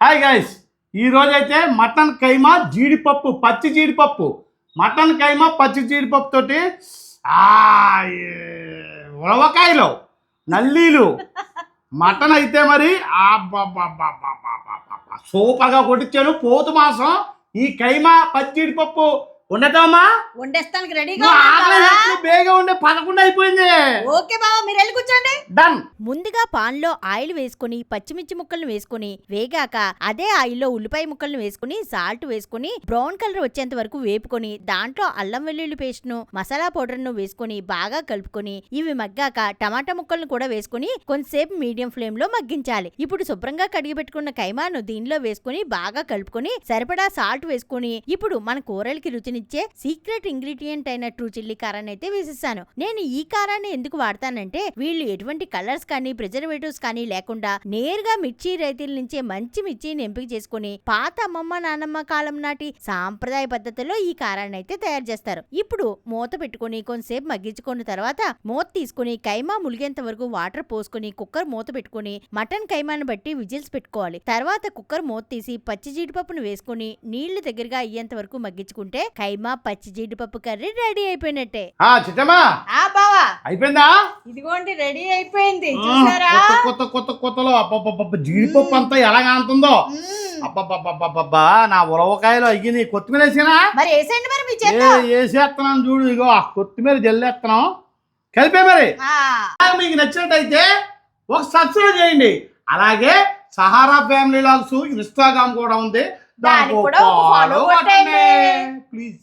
Hi guys, ఈరోజైతే mutton కైమా జీడిపప్పు, పచ్చి జీడిపప్పు, మటన్ కైమా పచ్చి జీడిపప్పు తోటి ఉలవకాయలు నల్లీలు మటన్ అయితే మరి సూపర్గా కొట్టించాను. పోతు మాసం ఈ కైమా పచ్చి జీడిపప్పు ఉండటమ్మా వండేస్తానికి రెడీగా బేగా ఉండే 11 అయిపోయింది. ఓకే బావ, మీరు వెళ్ళి కూర్చోండి. డన్. ముందుగా పాన్ లో ఆయిల్ వేసుకుని పచ్చిమిర్చి ముక్కలను వేసుకుని వేగాక అదే ఆయిల్లో ఉల్లిపాయ ముక్కలను వేసుకుని సాల్ట్ వేసుకుని బ్రౌన్ కలర్ వచ్చేంత వరకు వేపుకొని దాంట్లో అల్లం వెల్లుల్లి పేస్ట్ ను మసాలా పౌడర్ ను వేసుకుని బాగా కలుపుకొని ఇవి మగ్గాక టమాటా ముక్కలను కూడా వేసుకుని కొంతసేపు మీడియం ఫ్లేమ్ లో మగ్గించాలి. ఇప్పుడు శుభ్రంగా కడిగి పెట్టుకున్న కైమాను దీనిలో వేసుకుని బాగా కలుపుకొని సరిపడా సాల్ట్ వేసుకుని ఇప్పుడు మన కూరలకి రుచినిచ్చే సీక్రెట్ ఇంగ్రీడియంట్ అయిన ట్రూ చిల్లీ కారాన్ని అయితే వేసేసాను. నేను ఈ కారాన్ని ఎందుకు వాడతానంటే వీళ్ళు ఎటువంటి కలర్స్ కానీ ప్రిజర్వేటివ్స్ కానీ లేకుండా నేరుగా మిర్చి రైతుల నుంచే మంచి మిర్చిని ఎంపిక చేసుకుని పాత అమ్మమ్మ నానమ్మ కాలం నాటి సాంప్రదాయ పద్ధతిలో ఈ కారాన్ని అయితే తయారు చేస్తారు. ఇప్పుడు మూత పెట్టుకుని కొంతసేపు మగ్గించుకున్న తర్వాత మూత తీసుకుని కైమా ములిగేంత వరకు వాటర్ పోసుకుని కుక్కర్ మూత పెట్టుకుని మటన్ కైమాను బట్టి విజిల్స్ పెట్టుకోవాలి. తర్వాత కుక్కర్ మూత తీసి పచ్చి జీడిపప్పును వేసుకుని నీళ్లు దగ్గరగా అయ్యేంత వరకు మగ్గించుకుంటే కైమా పచ్చి జీడిపప్పు కర్రీ రెడీ అయిపోయినట్టే. చిట్టమ్మా బావా అయిపోయిందా? ఇదిగోండి రెడీ అయిపోయింది. చూసారా కొత్తలో జీడిపప్పు అంతా ఎలాగా అంటుందో. అబ్బబ్బబ్బబ్బబ్బా, నా ఉలవకాయలు అయ్యి కొత్తిమీర వేసినా మరి వేసేయండి. మరి మీ చేత వేసేస్తున్నాను చూడు, ఇగో కొత్తిమీర జల్లేస్తున్నాం కలిపే. మరి మీకు నచ్చినట్టయితే ఒక సబ్స్క్రైబ్ చేయండి. అలాగే సహారా ఫ్యామిలీ లాగ్స్ ఇన్స్టాగ్రామ్ కూడా ఉంది, దానికి కూడా ఒక follow కొట్టండి. ప్లీజ్.